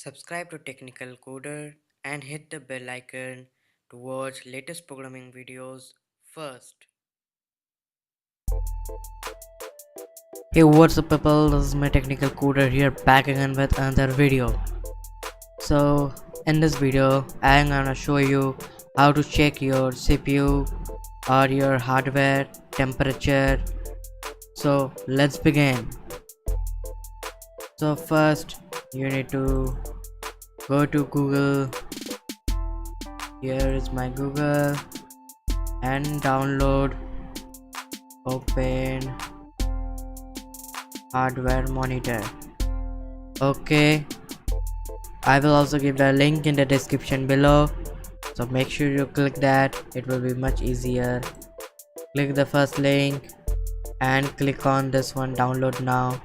Subscribe to Technical Coder and hit the bell icon to watch latest programming videos first. Hey, what's up people, this is my Technical Coder here back again with another video. So in this video I'm gonna show you how to check your CPU or your hardware temperature. So let's begin. So first you need to go to Google. Here is my Google and download open hardware monitor. Okay, I will also give the link in the description below, so make sure you click that, it will be much easier. Click the first link and click on this one, download now.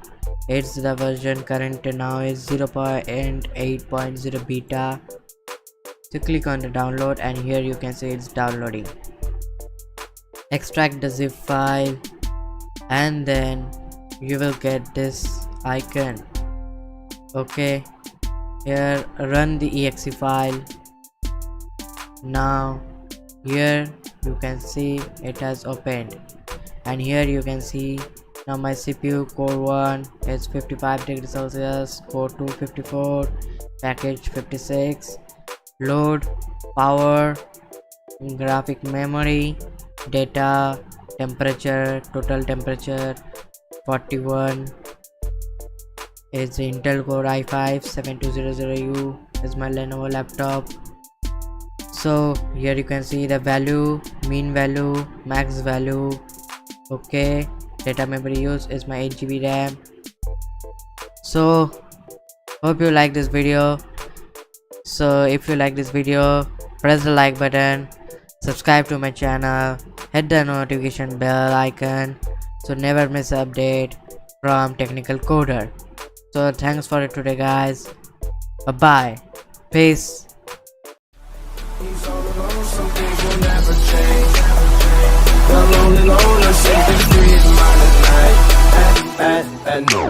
It's the version current now is 0.8.0 beta. So click on the download and here you can see it's downloading. Extract the zip file and then you will get this icon. Okay, here run the exe file. Now here you can see it has opened and here you can see now my CPU core 1 is 55 degrees Celsius, core 2 54, package 56, load, power, graphic memory, data, temperature, total temperature 41, is the Intel Core i5-7200U, is my Lenovo laptop. So here you can see the value, mean value, max value. Okay, data memory use is my 8 GB RAM. So hope you like this video. So if you like this video, press the like button, subscribe to my channel, hit the notification bell icon so never miss an update from Technical Coder. So thanks for it today guys, bye bye, peace. He's all alone, some things will never change. The lonely loner, simply breathe mine at night. At no.